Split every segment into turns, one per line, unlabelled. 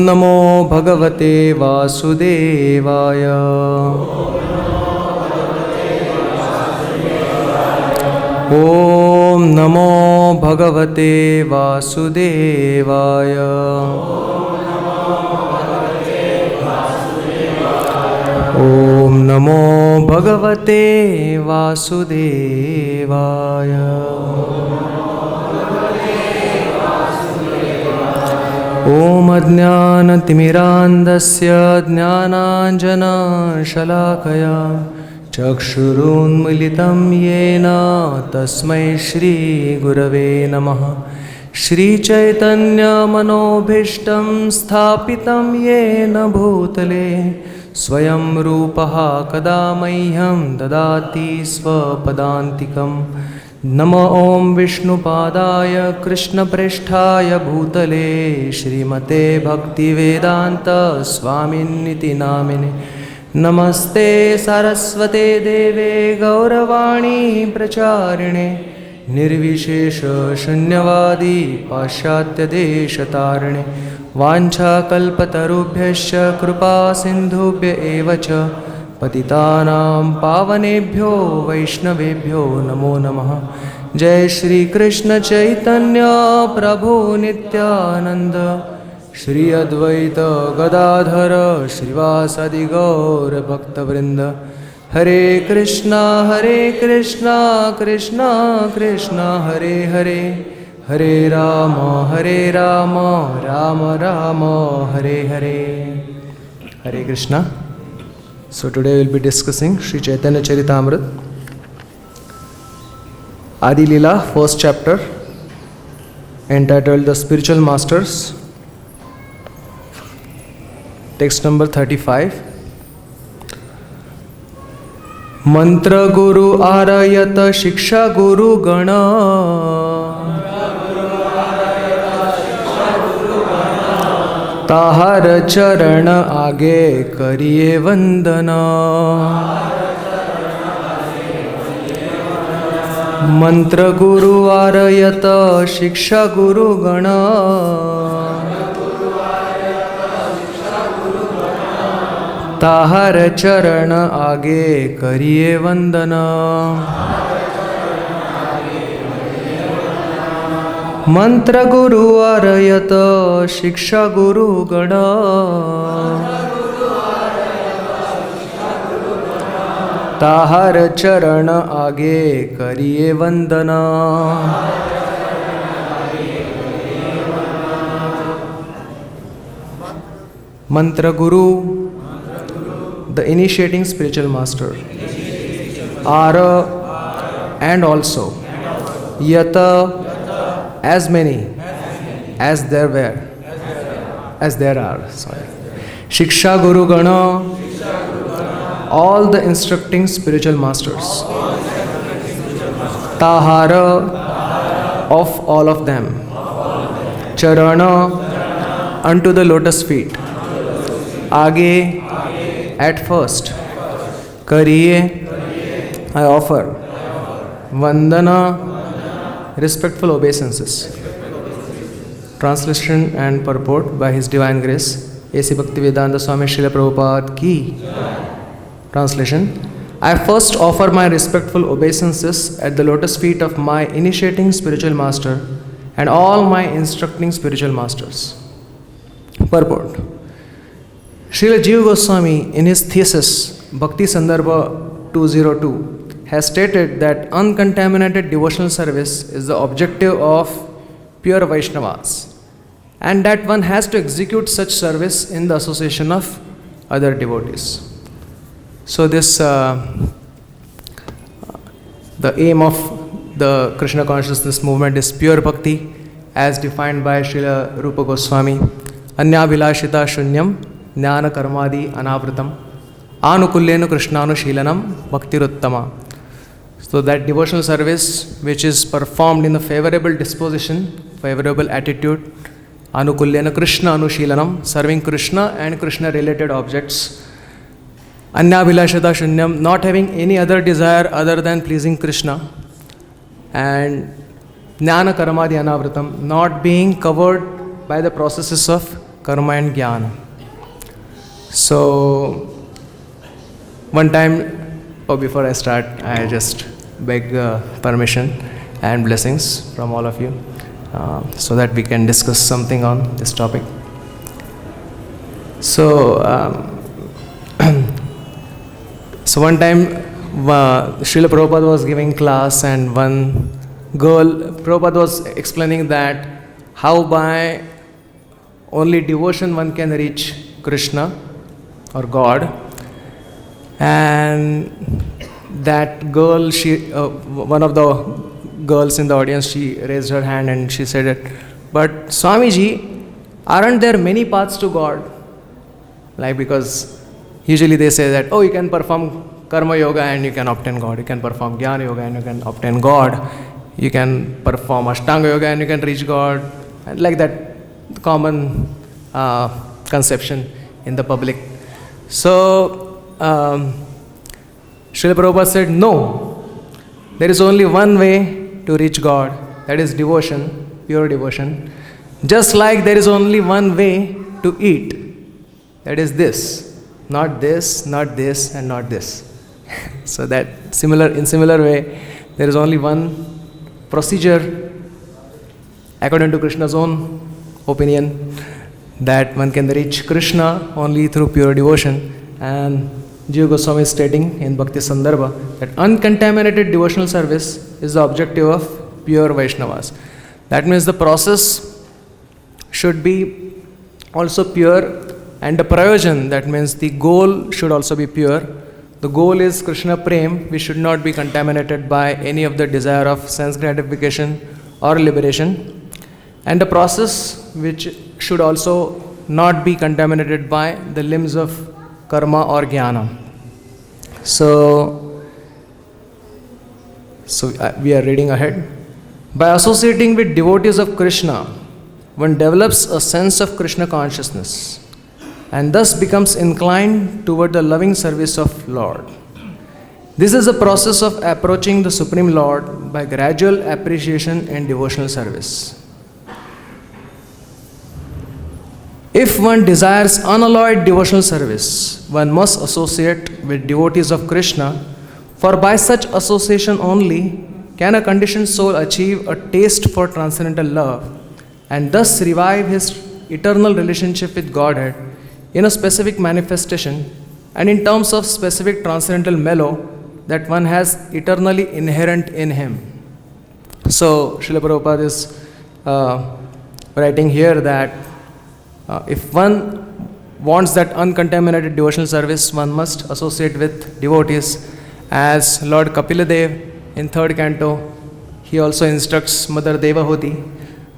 नमो भगवते वासुदेवाय। ॐ नमो भगवते वासुदेवाय। ॐ नमो भगवते वासुदेवाय। ॐ अज्ञानतिमिरान्धस्य ज्ञानाञ्जनशलाकया चक्षुरुन्मीलितं येन तस्मै श्रीगुरवे नमः। श्रीचैतन्यमनोभीष्टं स्थापितं येन भूतले स्वयं रूपः कदा मह्यं ददाति स्वपदान्तिकं। नमो ॐ विष्णुपादाय कृष्णप्रेष्ठाय भूतले श्रीमते भक्तिवेदान्त स्वामिन्निति नामिने। नमस्ते सरस्वते देवे गौरवाणी प्रचारिणे निर्विशेष शून्यवादी पाश्चात्यदेशतारिणे। वाञ्छाकल्पतरुभ्यश्च कृपा सिन्धुभ्य एव च पतितानां पावनेभ्यो वैष्णवेभ्यो नमो नमः। जय श्री कृष्ण चैतन्य प्रभु नित्यानंद श्री अद्वैत गदाधर श्रीवासादि गौर भक्तवृंद। हरे कृष्णा कृष्णा कृष्णा हरे हरे, हरे Ram Ram Ram Hare Hare. Hare Krishna. So today we will be discussing Sri Chaitanya Charitamrita, Adi Leela, first chapter, entitled The Spiritual Masters, text number 35. Mantra Guru Arayata śikṣā-guru-gaṇa tāṅhāra caraṇa आगे करिये vandana। मंत्र गुरु आरयत śikṣā-guru-gaṇa tāṅhāra caraṇa आगे करिये vandana। मंत्र गुरु आरयत śikṣā-guru-gaṇa tāṅhāra caraṇa आगे करिये vandana। Mantra Guru, the initiating spiritual master. Ara, and also. Yata, as many as there were, as there are, sorry. śikṣā-guru-gaṇa, all the instructing spiritual masters. Tāṅhāra, of all of them. caraṇa, unto the lotus feet. Age, at first. kariye, I offer. vandana, respectful obeisances. Translation and purport by His Divine Grace A.C. Bhaktivedanta Swami Śrīla Prabhupada ki. Translation: I first offer my respectful obeisances at the lotus feet of my initiating spiritual master and all my instructing spiritual masters. Purport: Śrīla Jīva Gosvāmī in his thesis Bhakti-sandarbha 202 has stated that uncontaminated devotional service is the objective of pure Vaiṣṇavas, and that one has to execute such service in the association of other devotees. So this, the aim of the Krishna consciousness movement is pure bhakti as defined by Śrīla Rūpa Gosvāmī. Anyabhilashita shunyam jnana karmadi anavritam anukulyenu krishnānushīlanam bhaktiruttama. So that devotional service which is performed in the favorable disposition, favorable attitude, anukulyena Krishna anushīlanam, serving Krishna and Krishna related objects. Anyabhilashita shunyam, not having any other desire other than pleasing Krishna. And jnana karmadi anavritam, not being covered by the processes of karma and jnana. So, one time, before I start, I just beg permission and blessings from all of you so that we can discuss something on this topic. So, so one time, Srila Prabhupada was giving class, and one girl, Prabhupada was explaining that how by only devotion one can reach Krishna or God. And that girl, one of the girls in the audience, she raised her hand and she said it, but Swamiji, aren't there many paths to God? Like, because usually they say that, oh, you can perform karma yoga and you can obtain God. You can perform jnana yoga and you can obtain God. You can perform ashtanga yoga and you can reach God. And like that common conception in the public. So, Srila Prabhupada said, no, there is only one way to reach God, that is devotion, pure devotion. Just like there is only one way to eat, that is this, not this, not this, and not this. So that in similar way, there is only one procedure, according to Krishna's own opinion, that one can reach Krishna only through pure devotion. And Jīva Gosvāmī is stating in Bhakti-sandarbha that uncontaminated devotional service is the objective of pure Vaiṣṇavas. That means the process should be also pure, and the prayojan, that means the goal, should also be pure. The goal is Krishna Prem, which should not be contaminated by any of the desire of sense gratification or liberation. And the process, which should also not be contaminated by the limbs of karma or jnana. So we are reading ahead. By associating with devotees of Krishna, one develops a sense of Krishna consciousness and thus becomes inclined toward the loving service of Lord. This is a process of approaching the Supreme Lord by gradual appreciation and devotional service. If one desires unalloyed devotional service, one must associate with devotees of Krishna, for by such association only can a conditioned soul achieve a taste for transcendental love and thus revive his eternal relationship with Godhead in a specific manifestation and in terms of specific transcendental mellow that one has eternally inherent in him. So, Srila Prabhupada is writing here that if one wants that uncontaminated devotional service, one must associate with devotees. As Lord Kapiladev in 3rd canto, he also instructs Mother Devahuti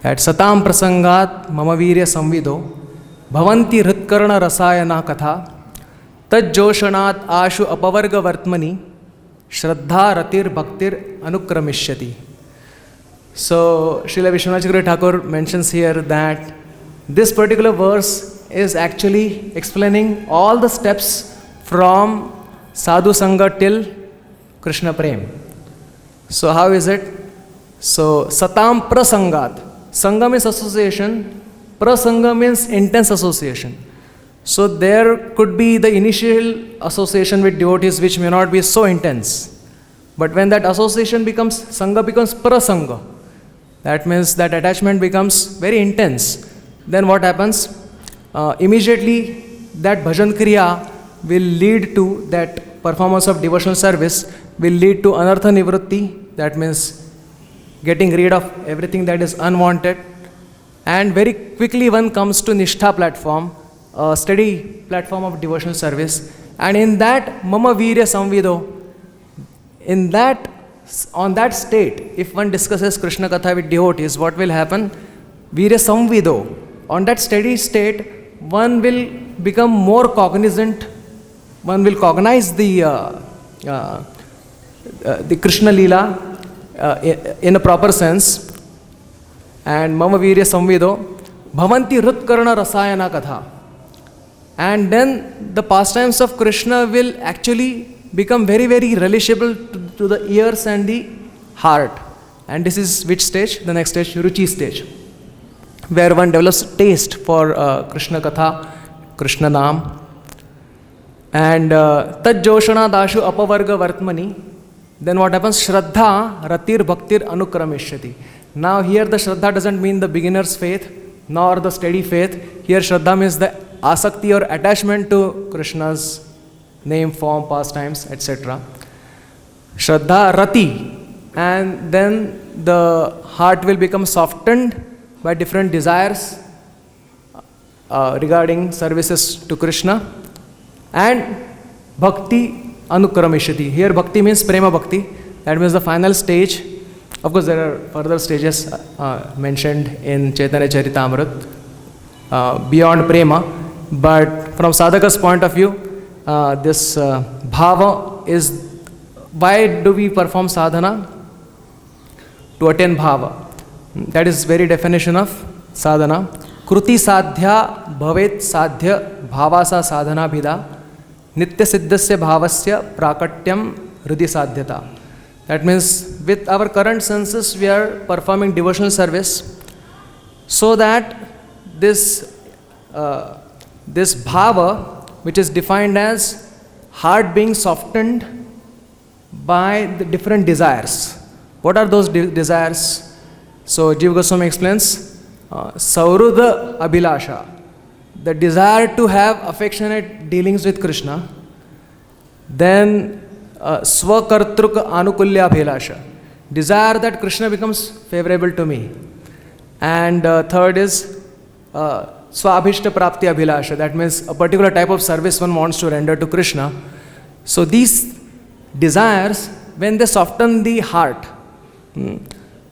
that Satam prasangat mama virya samvido bhavanti hritkarana rasayana katha tajjoshanat ashu apavarga vartmani shraddha ratir bhaktir anukramishyati. So, Srila Vishwanath Thakur mentions here that this particular verse is actually explaining all the steps from sadhu sangha till Krishna Prem. So how is it? So satam prasangat. Sangha means association. Prasanga means intense association. So there could be the initial association with devotees which may not be so intense. But when that association becomes, sangha becomes prasanga. That means that attachment becomes very intense. Then what happens? Immediately that bhajan kriya will lead to, that performance of devotional service will lead to anartha nivritti, that means getting rid of everything that is unwanted, and very quickly one comes to nishtha platform, a steady platform of devotional service, and in that mama virya samvido, in that, on that state, if one discusses Krishna Katha with devotees, what will happen? Virya samvido. On that steady state, one will become more cognizant, one will cognize the Krishna Leela in a proper sense. And mama virya samvido bhavanti hritkarana rasayana katha. And then the pastimes of Krishna will actually become very, very relishable to the ears and the heart. And this is which stage? The next stage, ruchi stage. where one develops taste for Krishna Katha, Krishna Naam. And tad joshana dashu apavarga vartmani. Then what happens? Shraddha ratir bhaktir anukrameshyati. Now here the Shraddha doesn't mean the beginner's faith nor the steady faith. Here Shraddha means the asakti or attachment to Krishna's name, form, pastimes, etc. Shraddha rati. And then the heart will become softened by different desires regarding services to Krishna. And bhakti anukrameshyati. Here bhakti means prema bhakti. That means the final stage. Of course, there are further stages mentioned in Chaitanya Charitamrita beyond prema. But from sadhaka's point of view, this bhava is, why do we perform sadhana? To attain bhava. That is very definition of sadhana. Kruti sadhya bhavet sadhya bhavasa sadhana bhida. Nitya siddhasya bhavasya prakatyam hridi sadhyata. That means with our current senses we are performing devotional service so that this bhava, which is defined as heart being softened by the different desires. What are those desires? So Jīva Gosvāmī explains, Saurudha Abhilasha, the desire to have affectionate dealings with Krishna. Then Swakartruka Anukulya Abhilasha, desire that Krishna becomes favorable to me. And third is Swabhishta Prapti Abhilasha, that means a particular type of service one wants to render to Krishna. So these desires, when they soften the heart,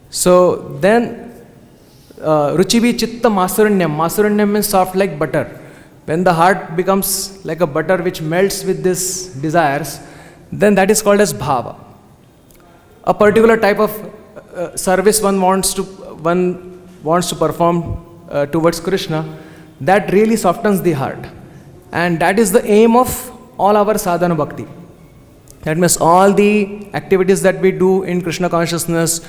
so then Ruchibi Chitta Masuranyam. Masuranyam means soft like butter. When the heart becomes like a butter which melts with these desires, then that is called as bhava. A particular type of service one wants to perform towards Krishna, that really softens the heart. And that is the aim of all our sadhana bhakti. That means all the activities that we do in Krishna consciousness,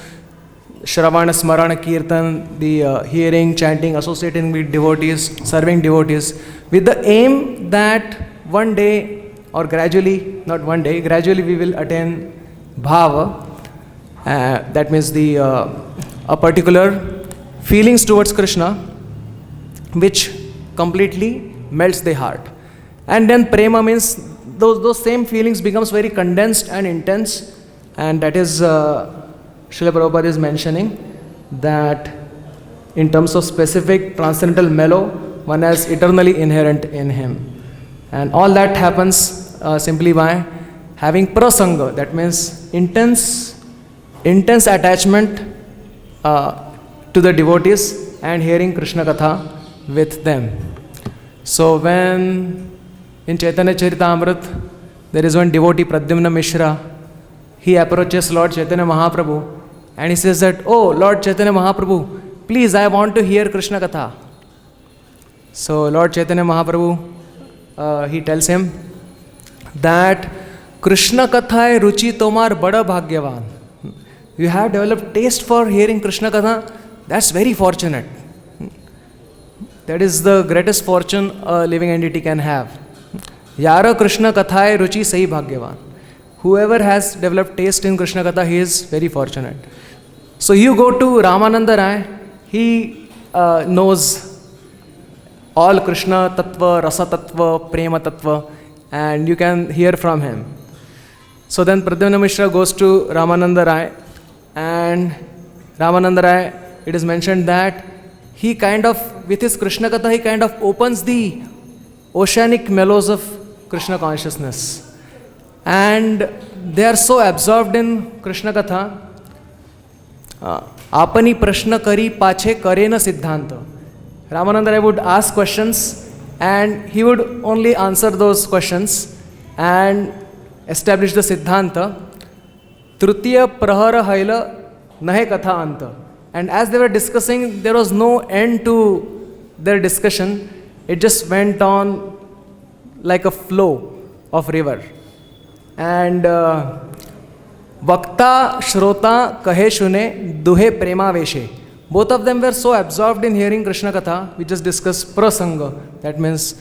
Shravana, Smarana, Kirtan, the hearing, chanting, associating with devotees, serving devotees, with the aim that one day or gradually, not one day, gradually we will attain bhava. That means a particular feelings towards Krishna which completely melts the heart. And then prema means those same feelings becomes very condensed and intense, and that is Srila Prabhupada is mentioning that in terms of specific transcendental mellow, one has eternally inherent in him. And all that happens simply by having prasanga, that means intense attachment to the devotees and hearing Krishna Katha with them. So when in Chaitanya Charitamrita there is one devotee, Pradyumna Mishra, he approaches Lord Chaitanya Mahaprabhu and he says that, "Oh Lord Chaitanya Mahaprabhu, please I want to hear Krishna Katha." So Lord Chaitanya Mahaprabhu, he tells him that Krishna Katha ruchi tomar bada bhagyavan. You have developed taste for hearing Krishna Katha, that's very fortunate. That is the greatest fortune a living entity can have. Yara Krishna Katha ruchi sahi bhagyavan. Whoever has developed taste in Krishna Katha, he is very fortunate. So you go to Ramananda Rai, he knows all Krishna Tattva, Rasa Tattva, Prema Tattva, and you can hear from him. So then Pradyumna Mishra goes to Ramananda Rai, and Ramananda Rai, it is mentioned that he kind of, with his Krishna Katha, he kind of opens the oceanic mellows of Krishna consciousness. And they are so absorbed in Krishna Katha, apani prashna kari pache karena siddhanta. Ramananda Rai would ask questions and he would only answer those questions and establish the siddhanta. Trutiya prahara haila nahe katha anta. And as they were discussing, there was no end to their discussion. It just went on like a flow of river. And Vakta Shrota Kahe Shune Duhe Prema Veshe both of them were so absorbed in hearing Krishna Katha. We just discussed prasanga, that means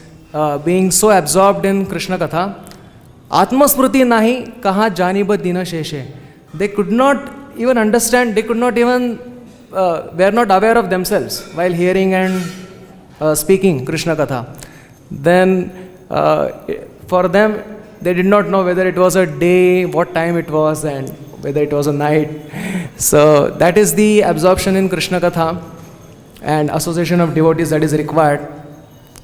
being so absorbed in Krishna Katha. Atmasmriti nahi kaha janiba dina sheshe. They could not even understand, they could not even, were not aware of themselves while hearing and speaking Krishna Katha. Then for them, they did not know whether it was a day, what time it was, and whether it was a night. So that is the absorption in Krishna Katha and association of devotees that is required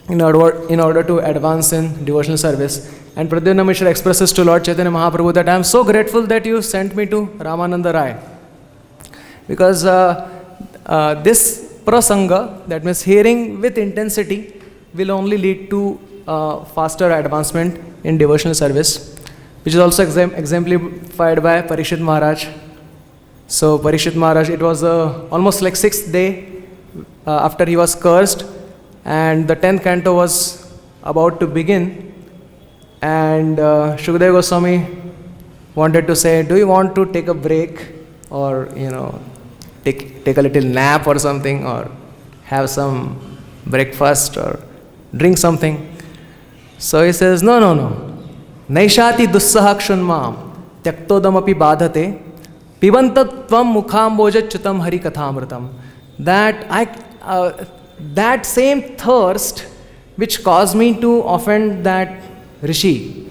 in order to advance in devotional service. And Pradyumna Mishra expresses to Lord Chaitanya Mahaprabhu that I am so grateful that you sent me to Ramananda Rai. Because this prasanga, that means hearing with intensity, will only lead to faster advancement in devotional service, which is also exemplified by Parikshit Maharaj. So Parikshit Maharaj, it was almost like 6th day after he was cursed, and the 10th canto was about to begin, and Shukadeva Goswami wanted to say, do you want to take a break, or take a little nap or something, or have some breakfast or drink something? So he says, no. Naishati dussaha kshunmam tyaktodamapi badhate pibantatvam mukhamboja chutam hari kathamritam. That same thirst which caused me to offend that rishi.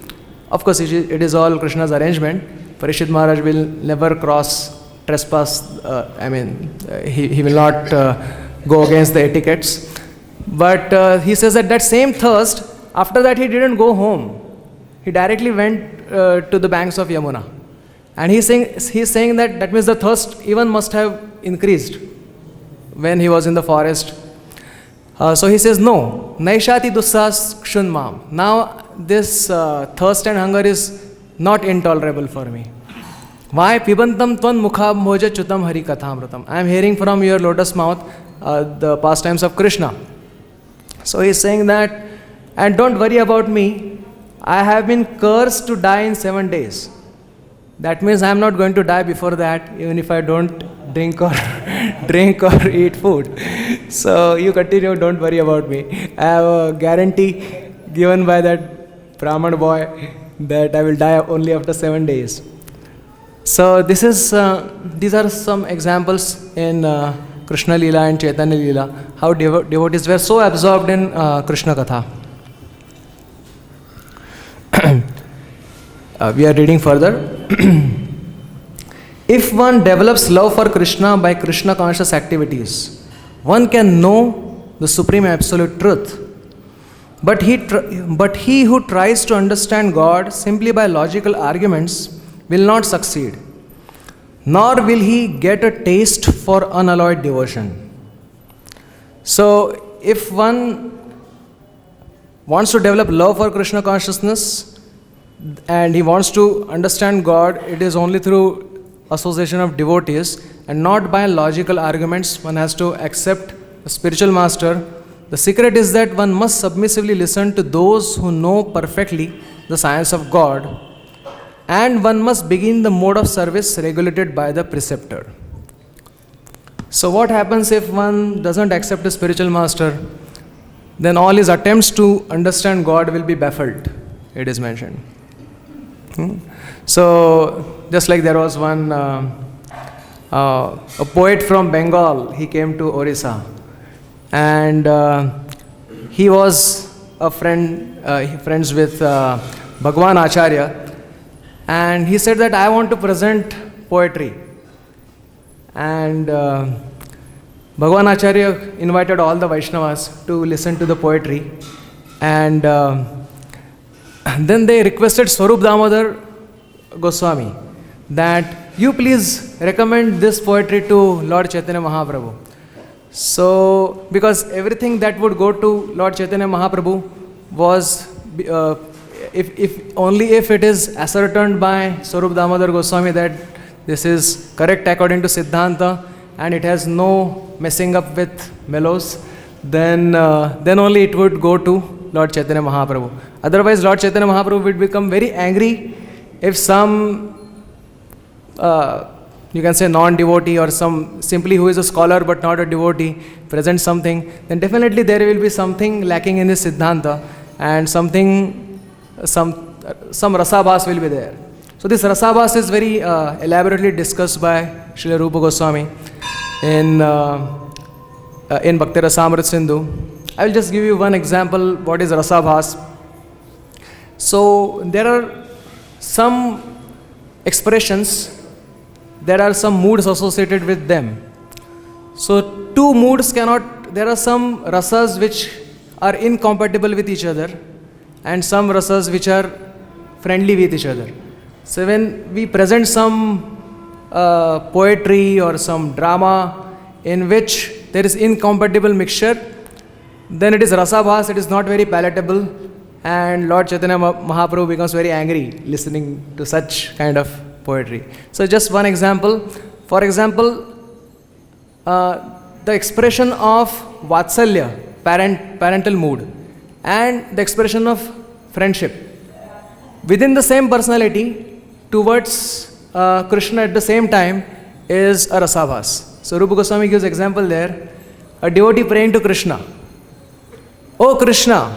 Of course, it is all Krishna's arrangement. Parikshit Maharaj will never trespass. He will not go against the etiquettes. But he says that same thirst, after that he didn't go home. He directly went to the banks of Yamuna. And he's saying that means the thirst even must have increased when he was in the forest. So he says, no, naishati dussas kshunmam. Now this thirst and hunger is not intolerable for me. Why? Pibantam tvan mukha moja chutam hari kathamratam. I am hearing from your lotus mouth the pastimes of Krishna. So he is saying that, and don't worry about me, I have been cursed to die in 7 days. That means I am not going to die before that, even if I don't drink or eat food. So you continue, don't worry about me. I have a guarantee given by that Brahman boy that I will die only after 7 days. So these are some examples in Krishna Leela and Chaitanya Leela, how devotees were so absorbed in Krishna Katha. We are reading further. If one develops love for Krishna by Krishna conscious activities, one can know the supreme absolute truth. But he who tries to understand God simply by logical arguments will not succeed, nor will he get a taste for unalloyed devotion. So if one wants to develop love for Krishna consciousness and he wants to understand God, it is only through association of devotees and not by logical arguments. One has to accept a spiritual master. The secret is that one must submissively listen to those who know perfectly the science of God, and one must begin the mode of service regulated by the preceptor. So what happens if one doesn't accept a spiritual master? Then all his attempts to understand God will be baffled, it is mentioned. So just like there was one a poet from Bengal, he came to Orissa, and he was friends with Bhagwan Acharya, and he said that I want to present poetry. And Bhagwan Acharya invited all the Vaiṣṇavas to listen to the poetry, and then they requested Swarup Damodar Goswami that you please recommend this poetry to Lord Chaitanya Mahaprabhu. So, because everything that would go to Lord Chaitanya Mahaprabhu was, if it is ascertained by Swarup Damodar Goswami that this is correct according to Siddhanta and it has no messing up with mellows, then only it would go to Lord Chaitanya Mahaprabhu. Otherwise, Lord Chaitanya Mahaprabhu would become very angry if some you can say non-devotee or some simply who is a scholar but not a devotee presents something, then definitely there will be something lacking in this Siddhanta, and some rasabhas will be there. So this rasabhas is very elaborately discussed by Śrīla Rūpa Gosvāmī in Bhakti Rasamrit Sindhu. I will just give you one example what is rasabhas. So there are some expressions, there are some moods associated with them. So two moods cannot, there are some rasas which are incompatible with each other and some rasas which are friendly with each other. So when we present some poetry or some drama in which there is incompatible mixture, then it is rasabhas, it is not very palatable, and Lord Chaitanya Mahaprabhu becomes very angry listening to such kind of poetry. So just one example. For example, the expression of vatsalya, parental mood, and the expression of friendship within the same personality towards Krishna at the same time is a rasabhas. So Rupa Goswami gives example there. A devotee praying to Krishna, "Oh Krishna,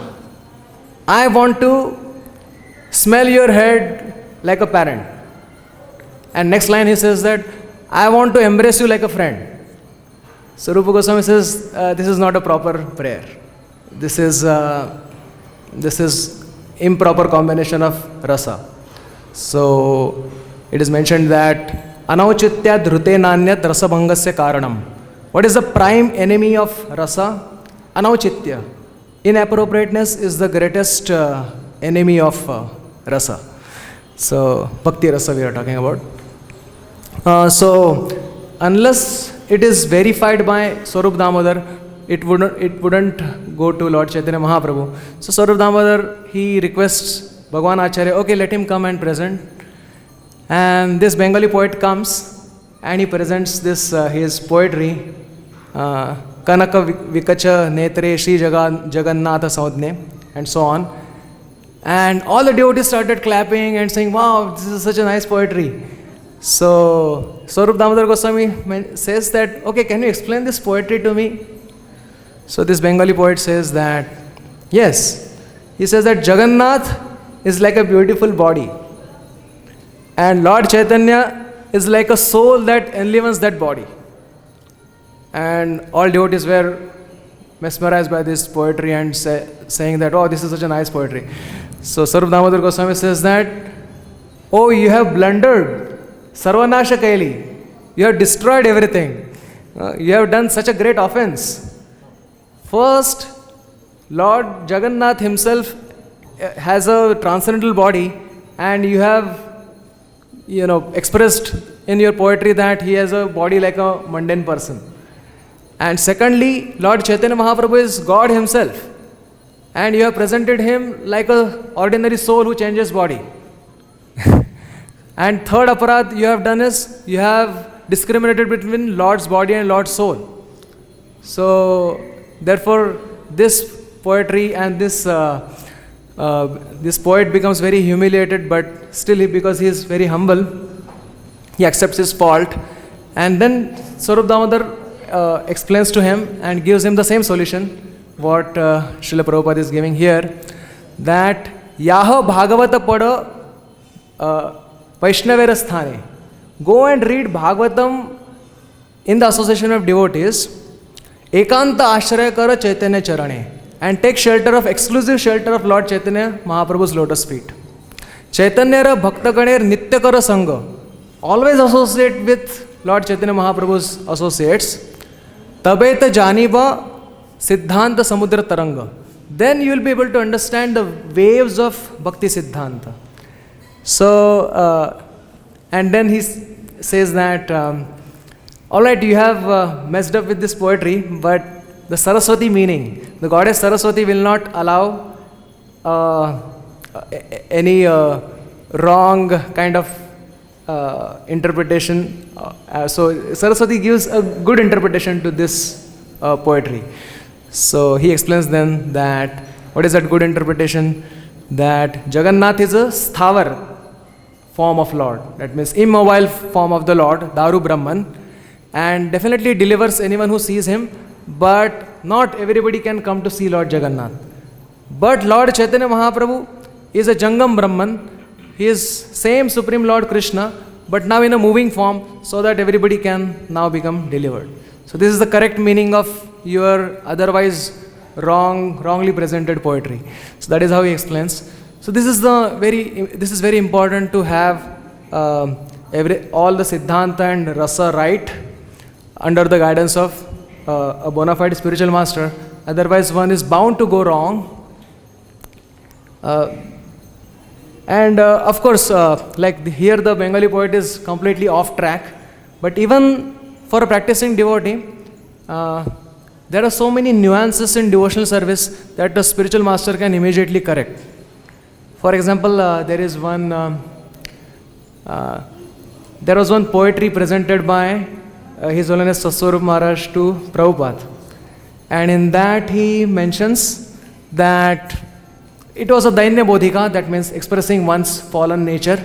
I want to smell your head like a parent." And next line he says that, "I want to embrace you like a friend." So Rupa Goswami says, this is not a proper prayer. This is improper combination of rasa. So it is mentioned that anauchitya dhrute nanyat rasabhangasya karanam. What is the prime enemy of rasa? Anauchitya. Inappropriateness is the greatest enemy of rasa. So bhakti rasa we are talking about. So unless it is verified by Swarup Damodar, it wouldn't go to Lord Chaitanya Mahaprabhu. So Swarup Damodar, he requests Bhagwan Acharya, okay, let him come and present. And this Bengali poet comes and he presents this his poetry, Kanaka Vikacha Netre Shri Jagannatha Saudne, and so on. And all the devotees started clapping and saying, "Wow, this is such a nice poetry." So Swarup Damodar Goswami says that, "Okay, can you explain this poetry to me?" So this Bengali poet says that, yes, he says that Jagannath is like a beautiful body, and Lord Chaitanya is like a soul that enlivens that body. And all devotees were mesmerized by this poetry and saying that, "Oh, this is such a nice poetry." So Swarup Damodar Goswami says that, "Oh, you have blundered, Sarvanasha Kaili, you have destroyed everything. You have done such a great offense. First, Lord Jagannath himself has a transcendental body, and you have expressed in your poetry that he has a body like a mundane person. And secondly, Lord Chaitanya Mahaprabhu is God himself, and you have presented him like a ordinary soul who changes body. And third aparadh you have done is, you have discriminated between Lord's body and Lord's soul. So therefore this poetry and this poet becomes very humiliated, but still because he is very humble, he accepts his fault. And then Swarup Damodar explains to him and gives him the same solution what Srila Prabhupada is giving here, that Yaha Bhagavata Pada Vaiṣṇavera Sthane. Go and read Bhagavatam in the association of devotees, Ekanta Ashraya Kara Chaitanya Charane, and take exclusive shelter of Lord Chaitanya Mahaprabhu's lotus feet. Chaitanyara Bhakta Ganer Nitya Kara Sangha. Always associate with Lord Chaitanya Mahaprabhu's associates. Tabeta Janiba Siddhanta Samudra Taranga. Then you will be able to understand the waves of Bhakti Siddhanta. So, and then he says that, alright, you have messed up with this poetry, but the Saraswati meaning, the goddess Saraswati will not allow any wrong kind of interpretation. So Saraswati gives a good interpretation to this poetry. So he explains then that, what is that good interpretation? That Jagannath is a sthavar, form of Lord. That means immobile form of the Lord, Daru Brahman, and definitely delivers anyone who sees him, but not everybody can come to see Lord Jagannath. But Lord Chaitanya Mahaprabhu is a Jangam Brahman. He is same Supreme Lord Krishna, but now in a moving form, so that everybody can now become delivered. So this is the correct meaning of your otherwise wrongly presented poetry. So that is how he explains. So this is very important to have all the Siddhanta and Rasa right under the guidance of a bona fide spiritual master. Otherwise, one is bound to go wrong. Of course, here the Bengali poet is completely off track. But even for a practicing devotee, there are so many nuances in devotional service that the spiritual master can immediately correct. For example, there was one poetry presented by His Holiness Saswarup Maharaj to Prabhupada. And in that he mentions that it was a Dainya Bodhika, that means expressing one's fallen nature.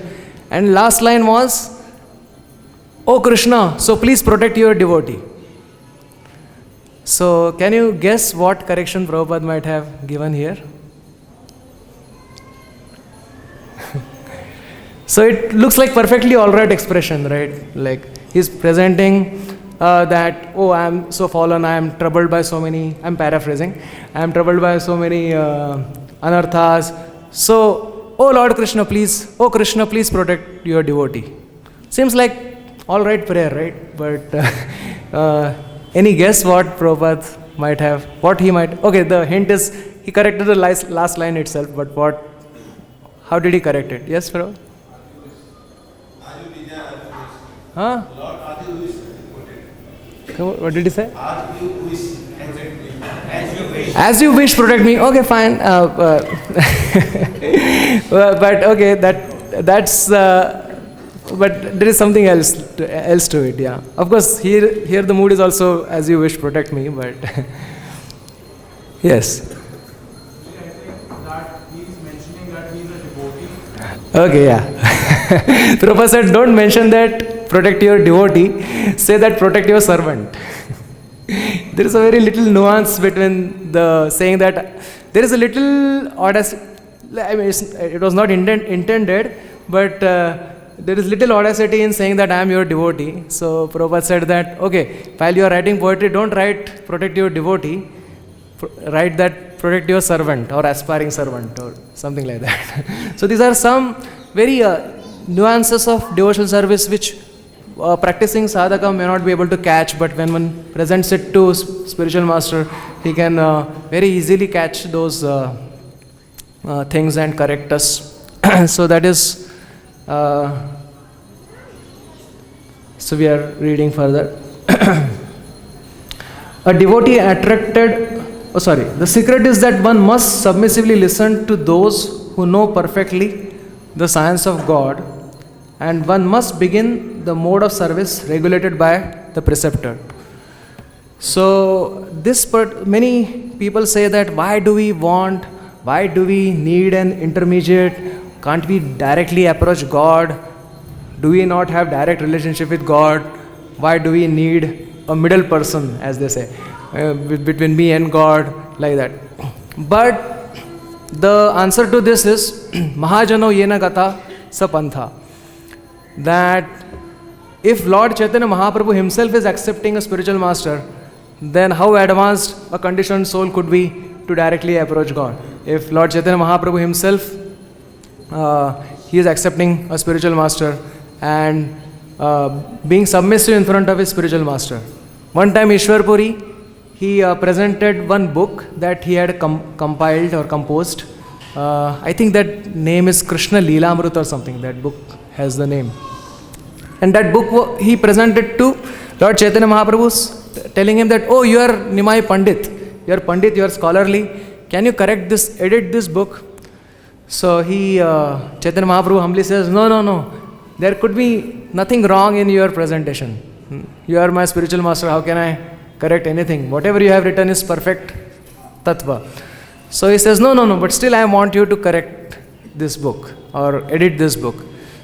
And last line was, "O Krishna, so please protect your devotee." So can you guess what correction Prabhupada might have given here? So it looks like perfectly alright expression, right? Like he's presenting that, oh, I am so fallen, I am troubled by so many, I'm paraphrasing, I am troubled by so many anarthas. So, oh Lord Krishna, please, oh Krishna, please protect your devotee. Seems like alright prayer, right? But any guess what Prabhupada might have, what he might, okay, the hint is, he corrected the last line itself, but how did he correct it? Yes, Prabhupada? Huh? What did he say? As you wish, protect me. Okay, fine. But okay, that's. But there is something else to it. Yeah. Of course, here the mood is also as you wish, protect me. But yes. Okay, yeah. Prabhupada said, don't mention that protect your devotee, say that protect your servant. There is a very little nuance between the saying that, there is a little audacity, I mean, it was not intended, but there is little audacity in saying that I am your devotee. So Prabhupada said that, okay, while you are writing poetry, don't write protect your devotee, write that protect your servant or aspiring servant or something like that. So these are some very nuances of devotional service which practicing sadhaka may not be able to catch, but when one presents it to spiritual master, he can very easily catch those things and correct us. So that is, so we are reading further. A devotee attracted, the secret is that one must submissively listen to those who know perfectly the science of God, and one must begin the mode of service regulated by the preceptor. So many people say that why do we need an intermediate? Can't we directly approach God? Do we not have direct relationship with God? Why do we need a middle person, as they say, between me and God, like that? But the answer to this is Mahajano yena gata sapantha. That if Lord Chaitanya Mahaprabhu himself is accepting a spiritual master, then how advanced a conditioned soul could be to directly approach God? If Lord Chaitanya Mahaprabhu himself, he is accepting a spiritual master and being submissive in front of his spiritual master. One time Ishwar Puri, he presented one book that he had compiled or composed. I think that name is Krishna Leelamrut or something. That book has the name. And that book he presented to Lord Chaitanya Mahaprabhu, telling him that, oh, you are Nimai Pandit. You are Pandit, you are scholarly. Can you correct this, edit this book? So Chaitanya Mahaprabhu humbly says, no. There could be nothing wrong in your presentation. You are my spiritual master. How can I correct anything? Whatever you have written is perfect tattva. So he says, no, but still I want you to correct this book or edit this book.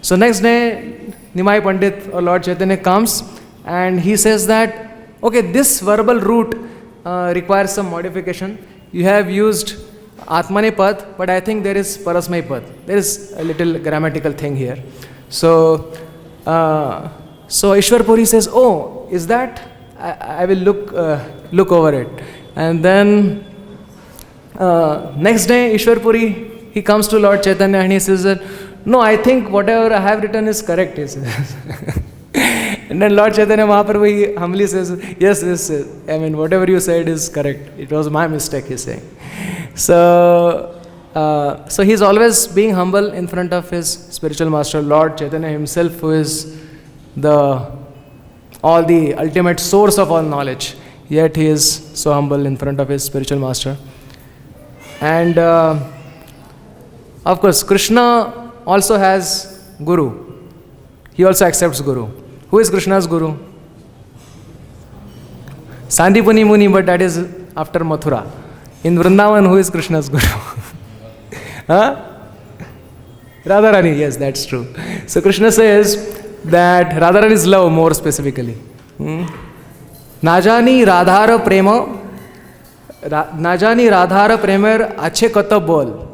So next day, Nimai Pandit or Lord Chaitanya comes and he says that, okay, this verbal root requires some modification. You have used Atmane Pad, but I think there is Parasmai Pad. There is a little grammatical thing here. So Ishwar Puri says, oh, is that? I will look over it. And then next day, Ishwar Puri, he comes to Lord Chaitanya and he says that, no, I think whatever I have written is correct, he says. And then Lord Chaitanya Mahaprabhu, he humbly says, yes, I mean, whatever you said is correct. It was my mistake, he's saying. So he's always being humble in front of his spiritual master, Lord Chaitanya himself, who is all the ultimate source of all knowledge. Yet he is so humble in front of his spiritual master. And of course, Krishna also has Guru. He also accepts Guru. Who is Krishna's Guru? Sandipani Muni, but that is after Mathura. In Vrindavan, who is Krishna's Guru? Huh? Radharani, yes, that's true. So Krishna says that Radharani's love more specifically. Najani Radhara Prema, Najani Radhara Premer Ache Kata Bol.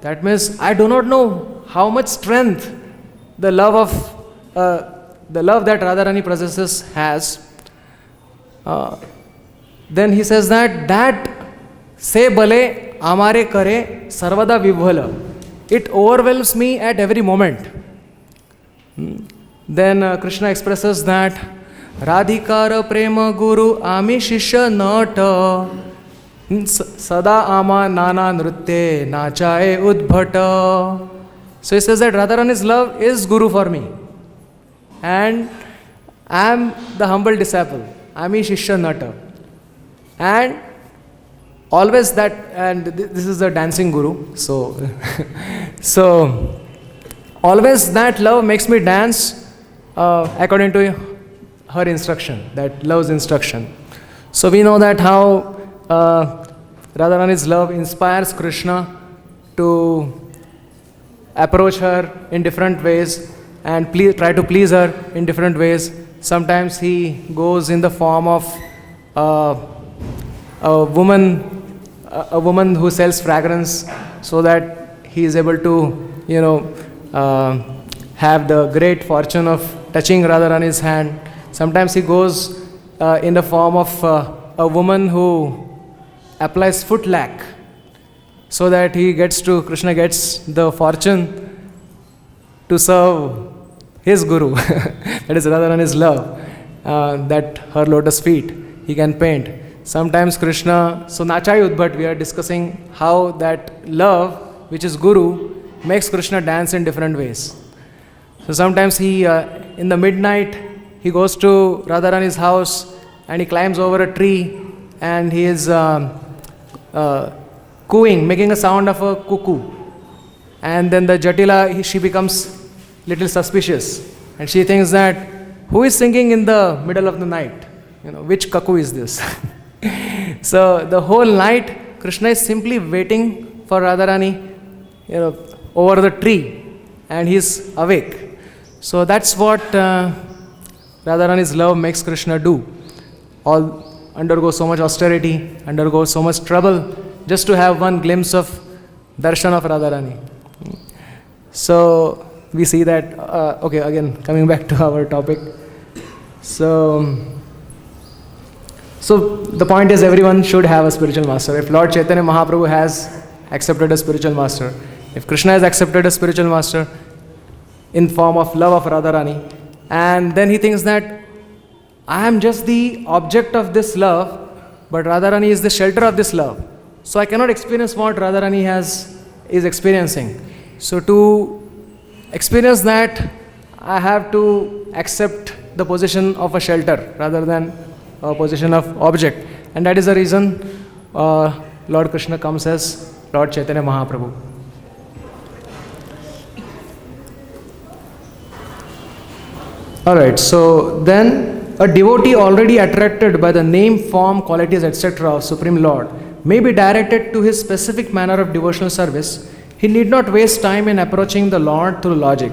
That means I do not know how much strength the love that Radharani possesses has. Then he says that se bale amare kare sarvada vibhala. It overwhelms me at every moment. Then Krishna expresses that Radhikara prema guru ami shishya nata sada ama nana nrutte nachaye udbhata. So he says that Radharani's love is Guru for me. And I am the humble disciple. Ami shishya nata. And always that, and this is the dancing Guru. So always that love makes me dance according to her instruction, that love's instruction. So we know that how Radharani's love inspires Krishna to approach her in different ways and try to please her in different ways. Sometimes he goes in the form of a woman who sells fragrance, so that he is able to, have the great fortune of touching Radharani's hand. Sometimes he goes in the form of a woman who applies foot lac, so that Krishna gets the fortune to serve his Guru. That is Radharani's love, that her lotus feet he can paint. Sometimes Krishna, so Nachai Udbhat, we are discussing how that love, which is Guru, makes Krishna dance in different ways. So sometimes he, in the midnight, he goes to Radharani's house and he climbs over a tree and he is cooing, making a sound of a cuckoo. And then the Jatila, she becomes little suspicious and she thinks that, who is singing in the middle of the night? Which cuckoo is this? So the whole night, Krishna is simply waiting for Radharani, over the tree, and he is awake. So that's what Radharani's love makes Krishna do. Undergo so much austerity, undergo so much trouble, just to have one glimpse of darshan of Radharani. So we see that, okay, again, coming back to our topic. So the point is, everyone should have a spiritual master. If Lord Chaitanya Mahaprabhu has accepted a spiritual master, if Krishna has accepted a spiritual master in form of love of Radharani, and then he thinks that I am just the object of this love, but Radharani is the shelter of this love. So I cannot experience what Radharani is experiencing. So to experience that, I have to accept the position of a shelter rather than a position of object. And that is the reason Lord Kṛṣṇa comes as Lord Chaitanya Mahaprabhu. Alright, so then a devotee already attracted by the name, form, qualities, etc. of Supreme Lord may be directed to his specific manner of devotional service. He need not waste time in approaching the Lord through logic.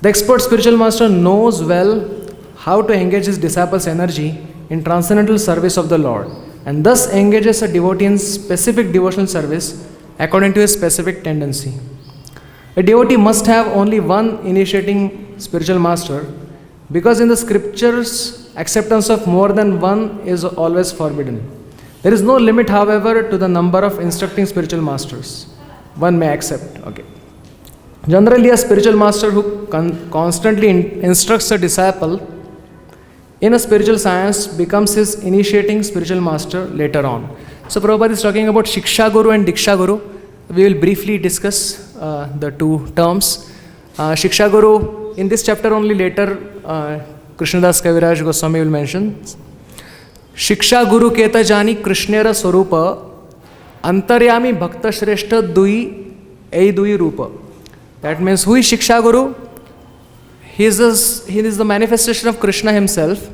The expert spiritual master knows well how to engage his disciples' energy in transcendental service of the Lord, and thus engages a devotee in specific devotional service according to his specific tendency. A devotee must have only one initiating spiritual master, because in the scriptures, acceptance of more than one is always forbidden. There is no limit, however, to the number of instructing spiritual masters one may accept. Okay. Generally, a spiritual master who constantly instructs a disciple in a spiritual science becomes his initiating spiritual master later on. So Prabhupada is talking about śikṣā-guru and dīkṣā-guru. We will briefly discuss the two terms. śikṣā-guru, in this chapter only, later Krishnadas Kaviraj Goswami will mention. śikṣā-guru-keta jani Krishnera swarupa antaryami bhakta shrestha dui ei dui rupa. That means, who is śikṣā-guru? He is the manifestation of Krishna himself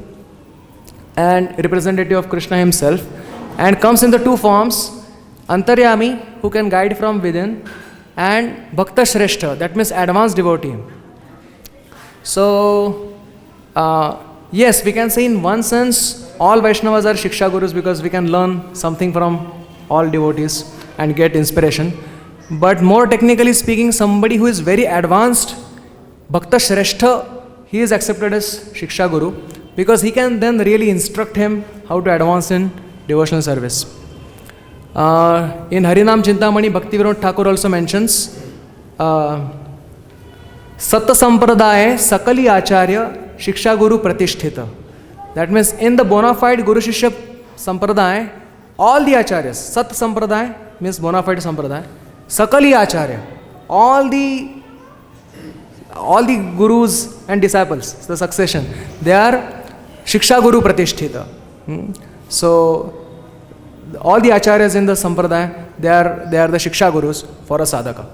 and representative of Krishna himself, and comes in the two forms: antaryami, who can guide from within, and bhakta shrestha, that means advanced devotee. So, yes, we can say in one sense all Vaishnavas are śikṣā-gurus, because we can learn something from all devotees and get inspiration. But more technically speaking, somebody who is very advanced, Bhakta Shrestha, he is accepted as śikṣā-guru, because he can then really instruct him how to advance in devotional service. In Harinam Chintamani, Bhakti Vinod Thakur also mentions Satta Sampradaya Sakali Acharya śikṣā-guru Pratisthita. That means, in the bona fide Guru Shishya Sampradaya, all the acharyas, Sat Sampradaya means bona fide Sampradaya, Sakali Acharya, all the gurus and disciples, the succession, they are śikṣā-guru Pratisthita. So, all the acharyas in the Sampradaya, they are the śikṣā-gurus for a sadhaka.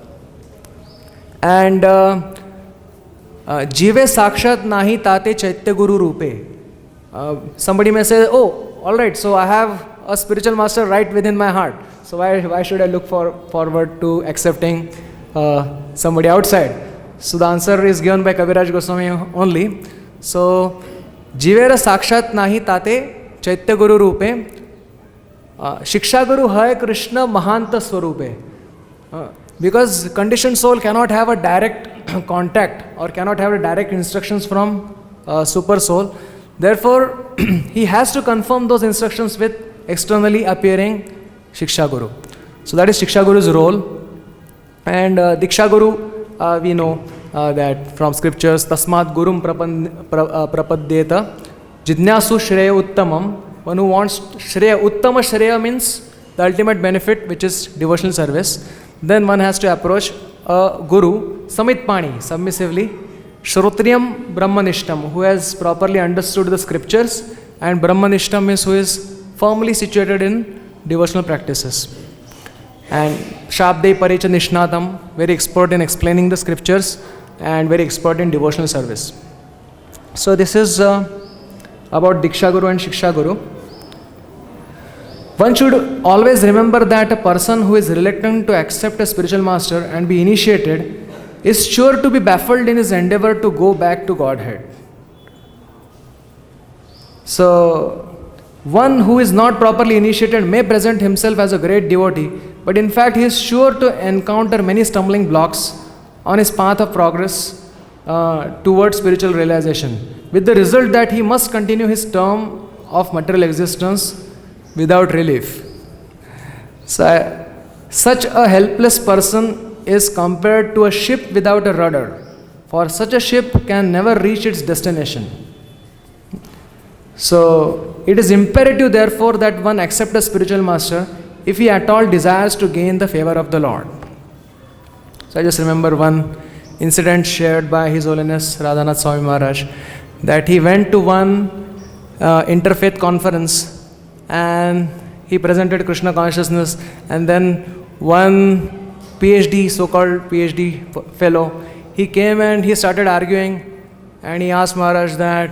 And Jive Sakshat Nahi Tate Chaitya Guru Rupe. Somebody may say, oh, alright, so I have a spiritual master right within my heart. So why should I look forward to accepting somebody outside? So the answer is given by Kaviraj Goswami only. So, Jivera Sakshat Nahi Tate Chaitya Guru Rupe śikṣā-guru hai Krishna Mahanta Swarupe. Because conditioned soul cannot have a direct contact or cannot have a direct instructions from super soul. Therefore, he has to confirm those instructions with externally appearing śikṣā-guru. So that is śikṣā-guru's role. And dīkṣā-guru, we know that from scriptures, tasmat gurum prapadyeta jidnyasu shreya uttamam. One who wants shreya, uttama shreya means the ultimate benefit, which is devotional service. Then one has to approach a guru samitpani, submissively, shrotriyam brahmanishtam, who has properly understood the scriptures, and brahmanishtam is who is firmly situated in devotional practices. And shabde paricha nishnatam, very expert in explaining the scriptures and very expert in devotional service. So this is about dīkṣā-guru and śikṣā-guru. One should always remember that a person who is reluctant to accept a spiritual master and be initiated is sure to be baffled in his endeavor to go back to Godhead. So, one who is not properly initiated may present himself as a great devotee, but in fact he is sure to encounter many stumbling blocks on his path of progress towards spiritual realization, with the result that he must continue his term of material existence without relief. So, such a helpless person is compared to a ship without a rudder, for such a ship can never reach its destination. So, it is imperative therefore that one accept a spiritual master if he at all desires to gain the favor of the Lord. So, I just remember one incident shared by His Holiness Radhanath Swami Maharaj, that he went to one interfaith conference and he presented Krishna consciousness, and then one PhD, so-called PhD fellow, he came and he started arguing, and he asked Maharaj that,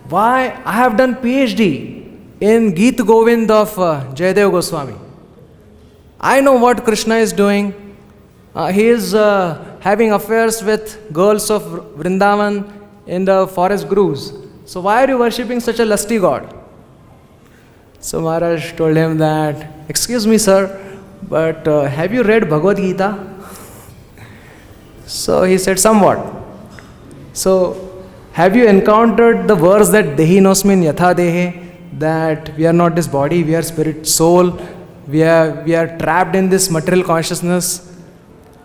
why I have done PhD in Geet Govind of Jayadev Goswami. I know what Krishna is doing. He is having affairs with girls of Vrindavan in the forest groves. So why are you worshipping such a lusty god? So Maharaj told him that, excuse me sir, but have you read Bhagavad Gita? So he said, somewhat. So have you encountered the verse that Dehi nosmin yatha dehe, that we are not this body, we are spirit, soul, we are trapped in this material consciousness?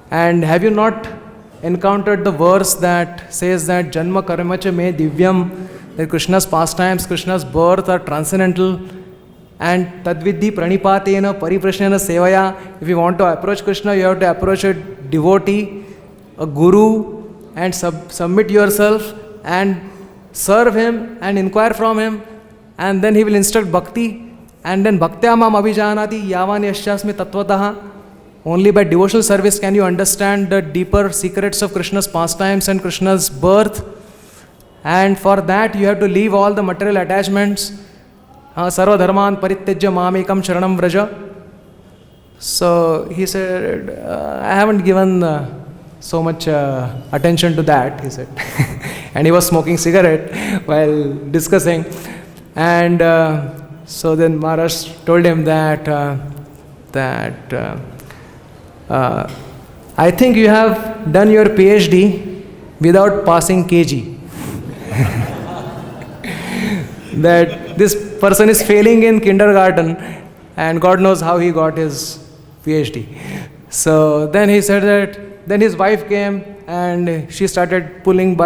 And have you not encountered the verse that says that Janma karmacha me divyam, that Krishna's pastimes, Krishna's birth are transcendental, and tadvidhi pranipatena pariprashnena sevaya. If you want to approach Krishna, you have to approach a devotee, a guru, and submit yourself and serve him and inquire from him, and then he will instruct bhakti, and then bhaktya mam abhijanati yavan yashasmi tattvataha. Only by devotional service can you understand the deeper secrets of Krishna's pastimes and Krishna's birth, and for that you have to leave all the material attachments. Sarva dharman parityajya mamekam sharanam vraja. So he said, I haven't given so much attention to that, he said. And he was smoking cigarette while discussing. And so then Maharaj told him that I think you have done your PhD without passing KG. That this person is failing in kindergarten and God knows how he got his PhD. So then he said that, then his wife came and she started pulling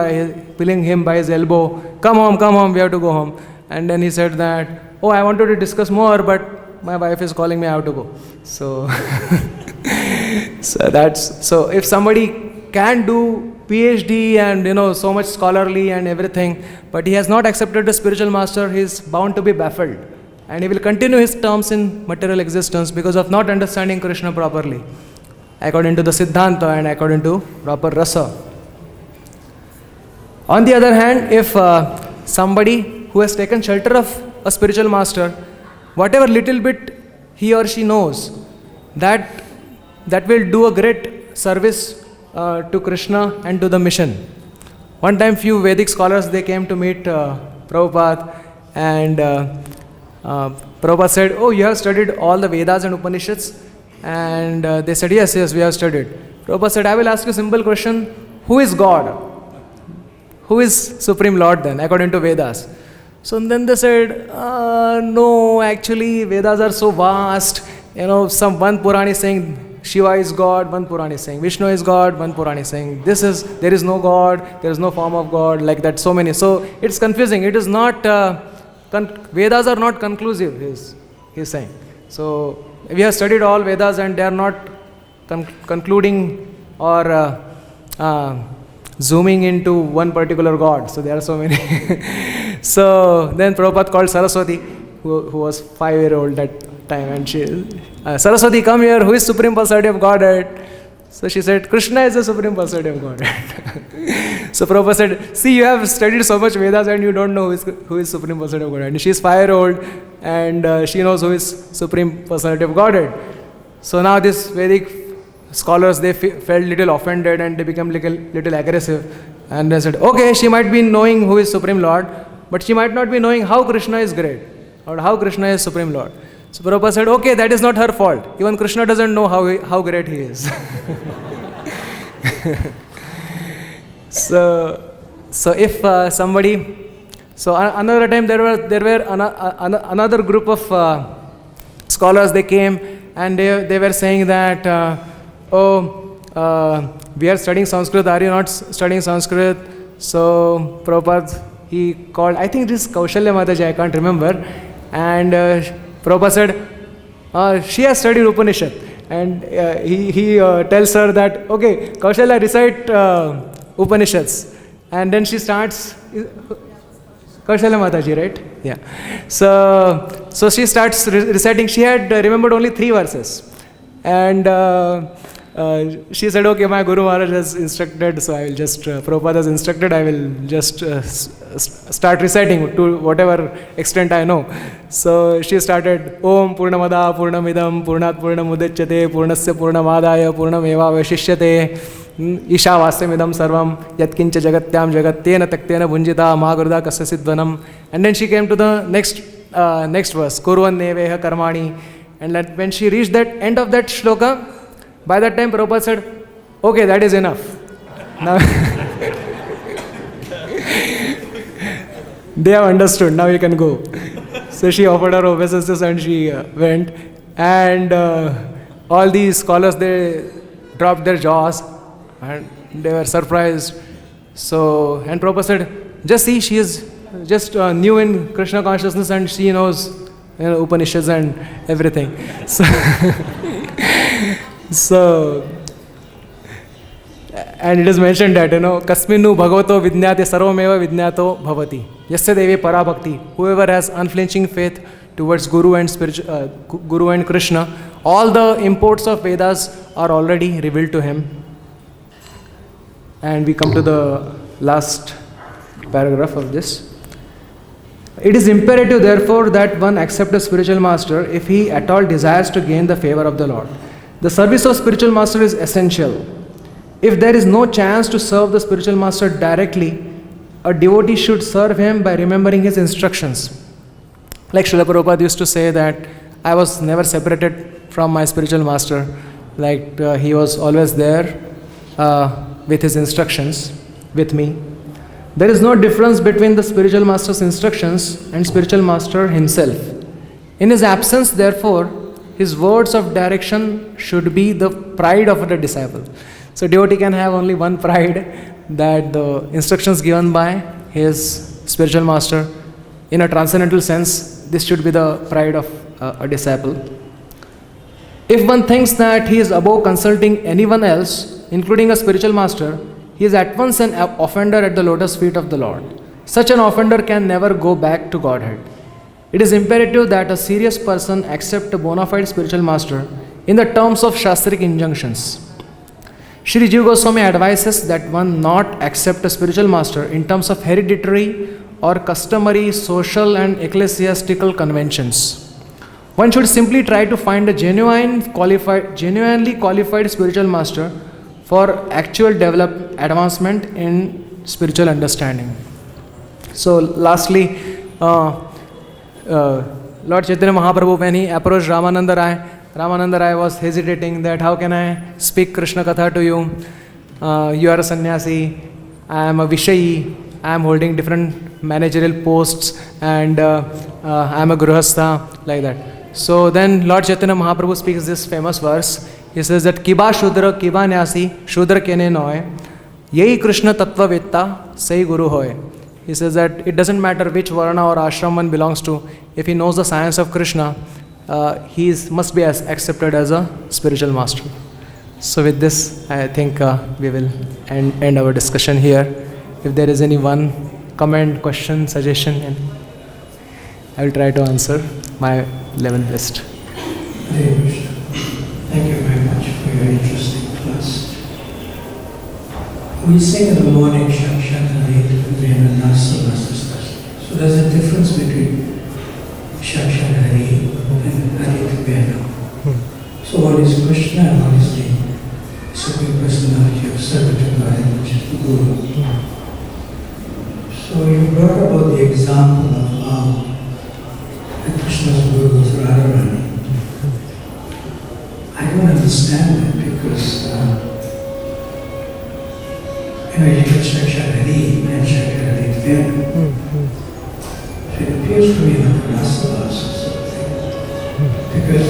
him by his elbow. Come home, we have to go home. And then he said that, oh, I wanted to discuss more, but my wife is calling me, I have to go. So, so if somebody can do PhD and so much scholarly and everything, but he has not accepted the spiritual master, he is bound to be baffled. And he will continue his terms in material existence because of not understanding Krishna properly, according to the Siddhanta and according to proper Rasa. On the other hand, if somebody who has taken shelter of a spiritual master, whatever little bit he or she knows, that will do a great service to Krishna and to the mission. One time few Vedic scholars, they came to meet Prabhupada, and Prabhupada said, oh, you have studied all the Vedas and Upanishads? And they said, yes, we have studied. Prabhupada said, I will ask you a simple question, who is God? Who is Supreme Lord then, according to Vedas? So then they said, no, actually Vedas are so vast. One Purana is saying Shiva is God, one Purana is saying Vishnu is God, one Purana is saying there is no God, there is no form of God, like that, so many. So it's confusing. It is not, Vedas are not conclusive, he's saying. So we have studied all Vedas and they are not concluding or zooming into one particular God. So there are so many. So then Prabhupada called Saraswati, who was 5-year-old that time, and she, Saraswati, come here, who is Supreme Personality of Godhead? So she said, Krishna is the Supreme Personality of Godhead. So Prabhupada said, see, you have studied so much Vedas and you don't know who is Supreme Personality of Godhead. And she is 5-year-old and she knows who is Supreme Personality of Godhead. So now these Vedic scholars, they felt little offended and they became little aggressive. And they said, okay, she might be knowing who is Supreme Lord, but she might not be knowing how Krishna is great or how Krishna is Supreme Lord. So Prabhupada said, okay, that is not her fault. Even Krishna doesn't know how great he is. So if somebody, so another time there were another group of scholars, they came and they were saying that, we are studying Sanskrit, are you not studying Sanskrit? So Prabhupada, he called, I think this is Kaushalya Mataji, I can't remember, and Prabhupada said, she has studied Upanishad, and he tells her that, okay, Kaushalya, recite Upanishads, and then she starts, Kaushalya Mataji, right? Yeah. So she starts reciting. She had remembered only 3 verses, and she said, okay, my Guru Maharaj has instructed, so I will just, Prabhupada has instructed, I will just start reciting to whatever extent I know. So she started, Om Purnamada Purnamidam Purnat Purnamudachyate Purnasya Purnamadaya Purnameva Vashishyate. Ishavasya sarvam yatkincha jagatyam jagatyena taktena bhunjita magurda kasasidvanam. And then she came to the next verse, Kurvan neveha karmani. And when she reached that end of that shloka, by that time Prabhupada said, okay, that is enough. Now they have understood, now you can go. So she offered her obeisances and she went. And all these scholars, they dropped their jaws and they were surprised. So, and Prabhupada said, just see, she is just new in Krishna consciousness and she knows Upanishads and everything. So, and it is mentioned that, Kasminu Bhagavato Vidnyate Sarvameva Vidnyato Bhavati. Yasya Devi Parabhakti. Whoever has unflinching faith towards Guru and Krishna, all the imports of Vedas are already revealed to him. And we come to the last paragraph of this. It is imperative, therefore, that one accept a spiritual master if he at all desires to gain the favor of the Lord. The service of spiritual master is essential. If there is no chance to serve the spiritual master directly, a devotee should serve him by remembering his instructions. Like Srila Prabhupada used to say that I was never separated from my spiritual master. Like he was always there with his instructions with me. There is no difference between the spiritual master's instructions and spiritual master himself. In his absence, therefore, his words of direction should be the pride of the disciple. So devotee can have only one pride, that the instructions given by his spiritual master, in a transcendental sense, this should be the pride of a disciple. If one thinks that he is above consulting anyone else, including a spiritual master, he is at once an offender at the lotus feet of the Lord. Such an offender can never go back to Godhead. It is imperative that a serious person accept a bona fide spiritual master in the terms of Shastric injunctions. Śrīla Jīva Gosvāmī advises that one not accept a spiritual master in terms of hereditary or customary social and ecclesiastical conventions. One should simply try to find a genuinely qualified spiritual master for actual advancement in spiritual understanding. So lastly, Lord Chaitanya Mahaprabhu, when he approached Ramananda Rai, Ramananda Rai was hesitating that how can I speak Krishna Katha to you? You are a sannyasi, I am a Vishayi, I am holding different managerial posts and I am a Gruhastha, like that. So then Lord Chaitanya Mahaprabhu speaks this famous verse. He says that Kiba Shudra Kiba Nyasi Shudra Kene Noy Yei Krishna Tattva Vitta Sai Guru Hoy. He says that it doesn't matter which Varna or ashram one belongs to, if he knows the science of Krishna, he must be accepted as a spiritual master. So with this, I think we will end our discussion here. If there is any one comment, question, suggestion, I will try to answer my level best.
Hare Krishna. Thank you very much for your interesting class. We sing in the morning śikṣā-guru-gaṇa. So there's a difference between śikṣā-guru and Hare. So one is Krishna and one is the Supreme Personality of Servitude, which is the Guru. So you brought about the example of how Krishna's Guru was Radharani. I don't understand that because you have śikṣā-guru and śikṣā-guru. So it appears to me like Vaiṣṇavas or something. Because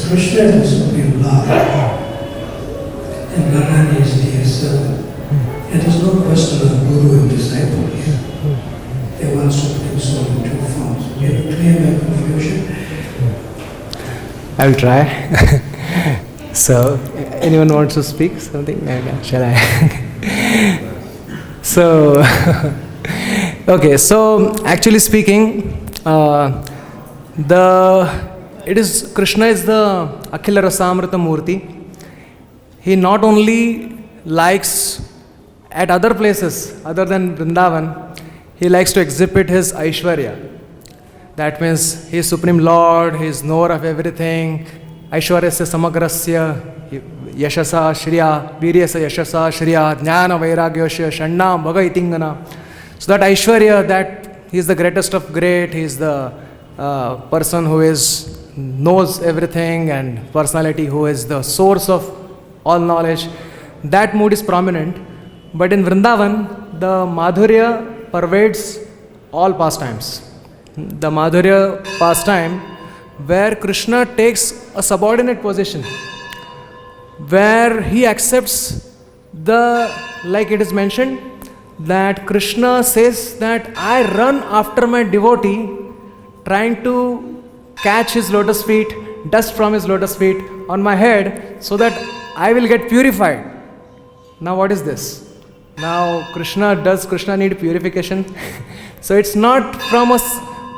Krishna is the Supreme Lord and Radharani is the servant. And there's no question of Guru and disciple here. They want Supreme Soul in two forms. You have to clear that confusion.
I will try. So, anyone wants to speak something? Shall I? So, okay. So, actually speaking, Krishna is the Akhila Rasamrita Murti. He not only likes at other places other than Vrindavan, he likes to exhibit his Aishwarya. That means he is Supreme Lord, he is knower of everything. Aishwarya se samagrasya, yashasa shriya, viryasa yashasa shriya, jnana vairagyosya, shannam bhaga itingana. So that Aishwarya, that he is the greatest of great, he is the person who knows everything, and personality who is the source of all knowledge. That mood is prominent. But in Vrindavan, the Madhurya pervades all pastimes. The Madhurya pastime where Krishna takes a subordinate position, where he accepts like it is mentioned, that Krishna says that I run after my devotee, trying to catch his lotus feet, dust from his lotus feet on my head, so that I will get purified. Now what is this? Now does Krishna need purification? So it's not from a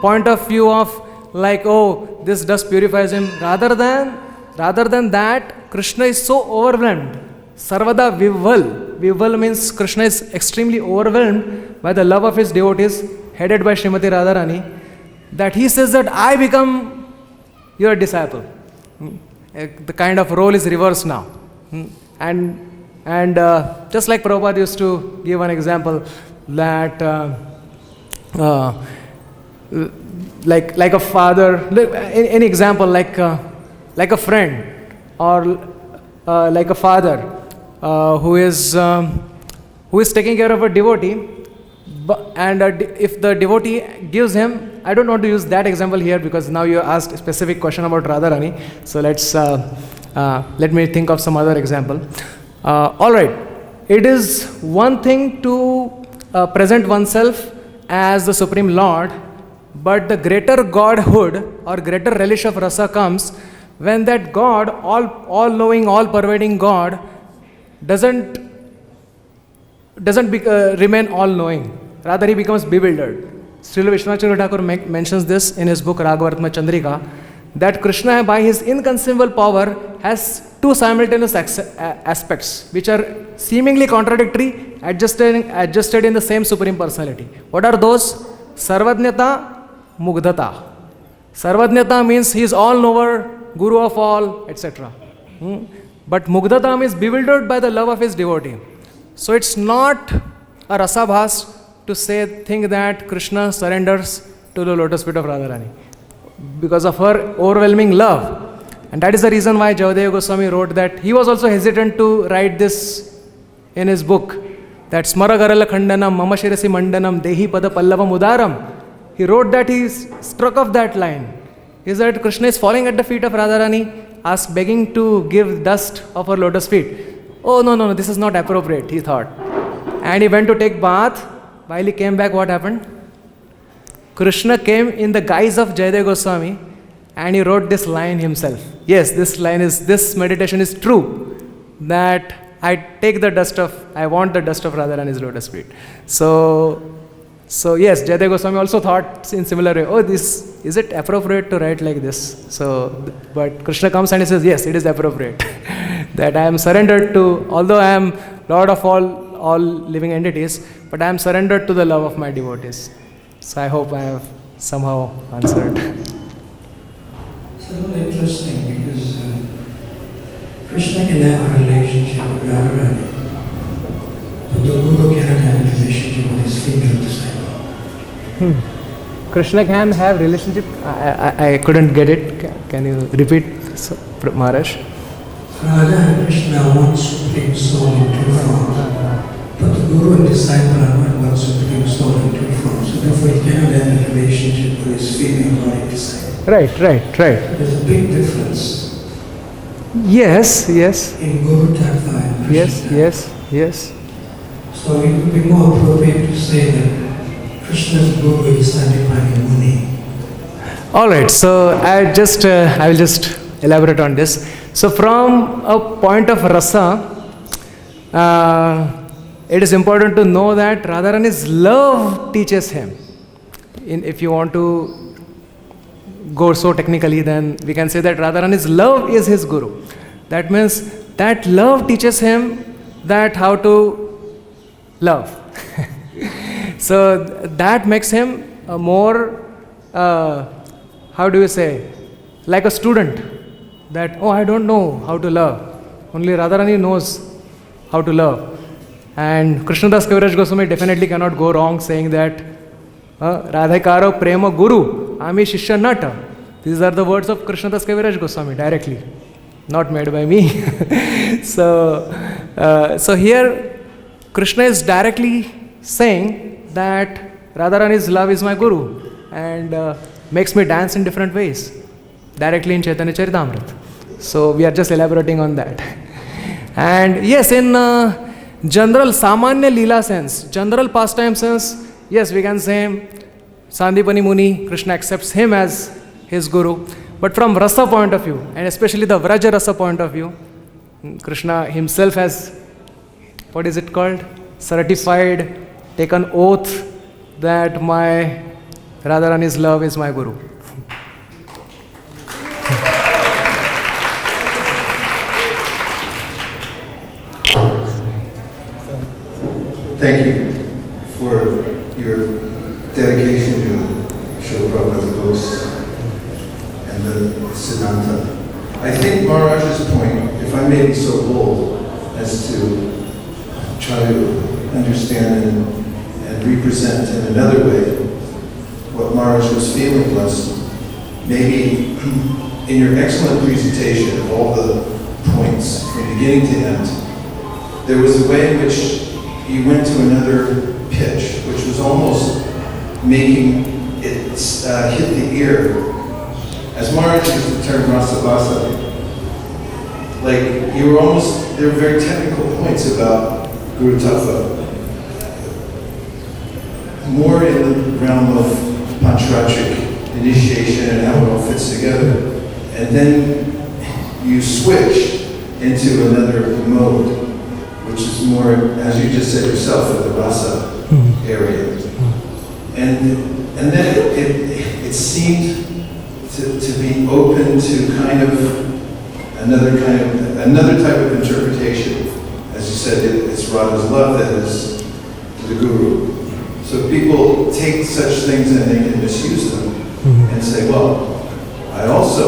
point of view of like, oh, this dust purifies him. Rather than that, Krishna is so overwhelmed. Sarvada vivval. Vivval means Krishna is extremely overwhelmed by the love of his devotees, headed by Srimati Radharani, that he says that I become your disciple. The kind of role is reversed now. And just like Prabhupada used to give an example, that like a father, any example, like a friend, or like a father who is taking care of a devotee, and if the devotee gives him, I don't want to use that example here because now you asked a specific question about Radharani, so let me think of some other example. Alright, it is one thing to present oneself as the Supreme Lord, but the greater Godhood or greater relish of Rasa comes when that God, all-knowing, all-pervading God, doesn't remain all-knowing. Rather, he becomes bewildered. Śrīla Vishwanath Thakur mentions this in his book Raghavartma Chandrika, that Krishna, by his inconceivable power, has two simultaneous aspects which are seemingly contradictory, adjusted in the same Supreme Personality. What are those? Sarvajñata, Mugdhata. Sarvajñata means he is all-knower, Guru of all, etc. But Mugdhata means bewildered by the love of his devotee. So it's not a rasabhas to think that Krishna surrenders to the lotus feet of Radharani because of her overwhelming love. And that is the reason why Jayadeva Goswami wrote that he was also hesitant to write this in his book, that Smaragarala Khandanam Mama Shirasi Mandanam Dehi Pada Pallavam Udaram. He wrote that, he struck off that line. Is that Krishna is falling at the feet of Radharani, begging to give dust of her lotus feet. Oh, no, this is not appropriate, he thought. And he went to take bath. While he came back, what happened? Krishna came in the guise of Jayadeva Goswami and he wrote this line himself. Yes, this meditation is true, that I want the dust of Radharani's lotus feet. So yes, Jayadeva Goswami also thought in similar way, is it appropriate to write like this? But Krishna comes and he says, yes, it is appropriate. That I am surrendered to, although I am Lord of all living entities, but I am surrendered to the love of my devotees. So I hope I have somehow answered.
It's a little interesting because Krishna can have a relationship with Radharani, but the Guru cannot have a relationship with his female disciple.
Krishna can have relationship? I couldn't get it. Can you repeat, Maharaj?
Radha and Krishna want Supreme Soul in two forms, but the Guru and disciple are not one Supreme Soul in two forms, so therefore he cannot have a relationship with his female body disciple.
Right.
There's a big difference.
Yes.
In Guru Tattva and Krishna.
Yes.
So it would be more appropriate to say that Krishna's Guru is Satyapani Muni.
Alright, so I will just elaborate on this. So from a point of rasa, it is important to know that Radharani's love teaches him. If you want to go so technically, then we can say that Radharani's love is his Guru. That means that love teaches him that how to love. So that makes him a more, like a student. That, I don't know how to love. Only Radharani knows how to love. And Krishnadas Kaviraj Goswami definitely cannot go wrong saying that Radhikaro Prema Guru Ami Shishya Nata. These are the words of Krishnadas Kaviraj Goswami directly, not made by me. So here Krishna is directly saying that Radharani's love is my Guru and makes me dance in different ways, directly in Chaitanya Charitamrita. So we are just elaborating on that. And yes, in general Samanya Leela sense, general pastime sense, yes, we can say Sandipani Muni, Krishna accepts him as his Guru. But from Rasa point of view, and especially the Vraja Rasa point of view, Krishna himself has, what is it called? Certified, taken oath that my Radharani's love is my Guru.
Thank you for your dedication to Srila Prabhupada's books and the Siddhanta. I think Maharaj's point, if I may be so bold as to try to understand and represent in another way what Maharaj was feeling was, maybe in your excellent presentation of all the points from beginning to end, there was a way in which you went to another pitch, which was almost making it hit the ear. As Maharaj used the term Rasa, like you were almost, there were very technical points about Guru Tattva, more in the realm of Pancharatric initiation and how it all fits together. And then you switch into another mode, which is more, as you just said yourself, at the Rasa area. And then it seemed to be open to kind of another type of interpretation. As you said, it's Radha's love that is the Guru. So people take such things and they can misuse them and say, well, I also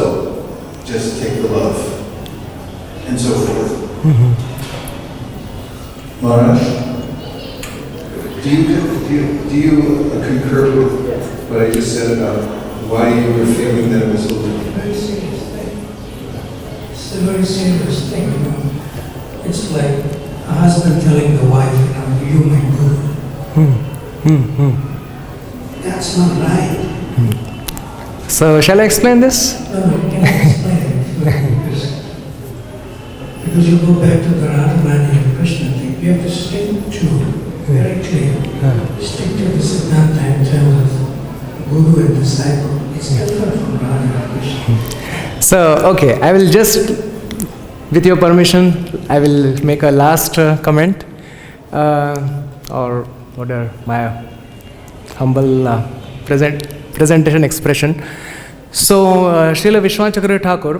just take the love, and so forth. Maharaj, do you concur with what I just said about why you were feeling that it was a little
Very serious thing. It's a very serious thing, you know. It's like a husband telling the wife, you know, you're my Guru. That's not right.
So shall I explain this?
No, you cannot explain it. Because you go back to the Radharani and Krishna thing. You have to stick to, very clear, stick to the Siddhanta in terms of Guru and disciple. It's different from Radha and Krishna.
So, okay, I will just, with your permission, I will make a last comment, or whatever, my humble presentation expression. So, Śrīla Vishwanathacharya Thakur,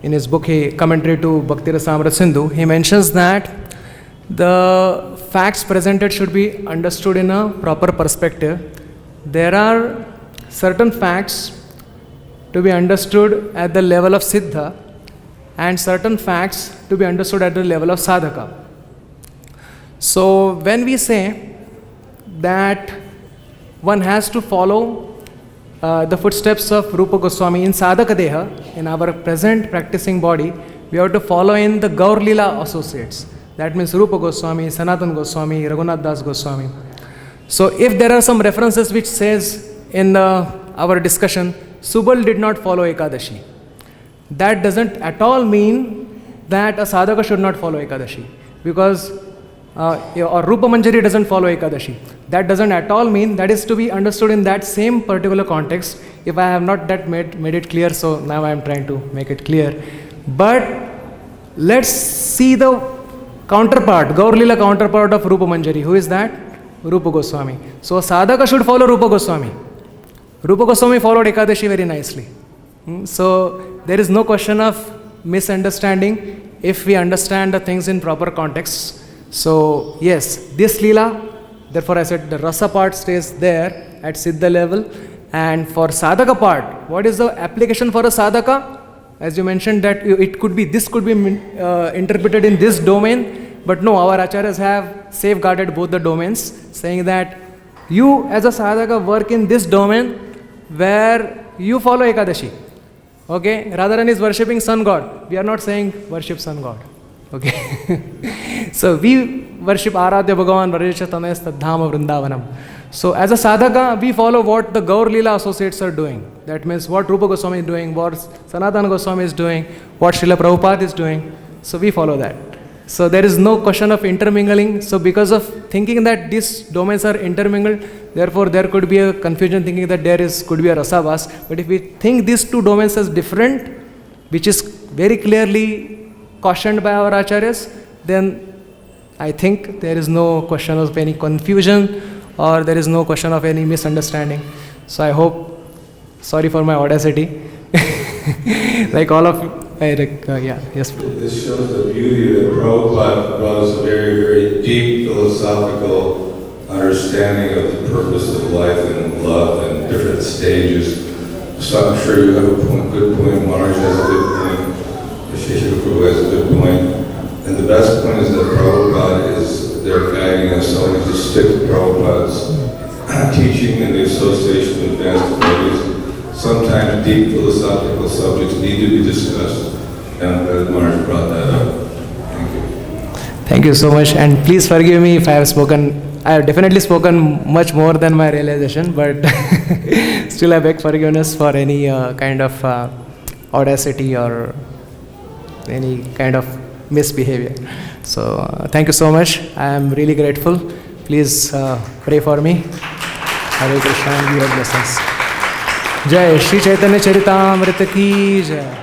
in his book, commentary to Bhakti Rasamrita Sindhu, he mentions that the facts presented should be understood in a proper perspective. There are certain facts to be understood at the level of Siddha and certain facts to be understood at the level of Sadhaka. So when we say that one has to follow the footsteps of Rupa Goswami in Sadhaka Deha, in our present practicing body, we have to follow in the Gaur Leela associates. That means Rupa Goswami, Sanatana Goswami, Raghunath Das Goswami. So if there are some references which says in our discussion, Subal did not follow Ekadashi, that doesn't at all mean that a sadhaka should not follow Ekadashi, because or Rupa Manjari doesn't follow Ekadashi. That doesn't at all mean, that is to be understood in that same particular context. If I have not that made it clear, so now I am trying to make it clear. But let's see the counterpart, Gaur Leela counterpart of Rupa Manjari. Who is that? Rupa Goswami. So a sadhaka should follow Rupa Goswami. Rupa Goswami followed Ekadashi very nicely. So there is no question of misunderstanding if we understand the things in proper contexts. So yes, this Leela, therefore I said the Rasa part stays there at Siddha level, and for Sadhaka part, what is the application for a Sadhaka? as you mentioned that it could be, this could be interpreted in this domain, but no, our acharyas have safeguarded both the domains, saying that you as a sadhaka work in this domain where you follow Ekadashi. Okay, Radharan is worshipping sun god. We are not saying worship sun god. Okay, so we worship Aradhya Bhagavan Varecha Tanaya Dhama Vrindavanam. So as a sadhaka, we follow what the Gaur Leela associates are doing. That means what Rupa Goswami is doing, what Sanatana Goswami is doing, what Śrīla Prabhupada is doing. So we follow that. So there is no question of intermingling. So because of thinking that these domains are intermingled, therefore there could be a confusion thinking that could be a rasavas. But if we think these two domains as different, which is very clearly cautioned by our acharyas, then I think there is no question of any confusion or there is no question of any misunderstanding. So I hope, sorry for my audacity, like all of you. Yes.
This shows the beauty that Prabhupada brought us a very, very deep philosophical understanding of the purpose of life and love and different stages. So I'm sure you have a good point, Maharaj has a good point, Shishikapuru has a good point. And the best point is that Prabhupada is there guiding us, so we need to stick to Prabhupada's teaching and the association with advanced devotees. Sometimes deep philosophical subjects need to be discussed, and Maharaj brought that up. Thank you.
Thank you so much, and please forgive me if I have definitely spoken much more than my realization, but still I beg forgiveness for any kind of audacity or any kind of misbehavior. So thank you so much. I am really grateful. Please pray for me. Hare Krishna and your blessings. जय श्री चैतन्य चरितामृत की जय.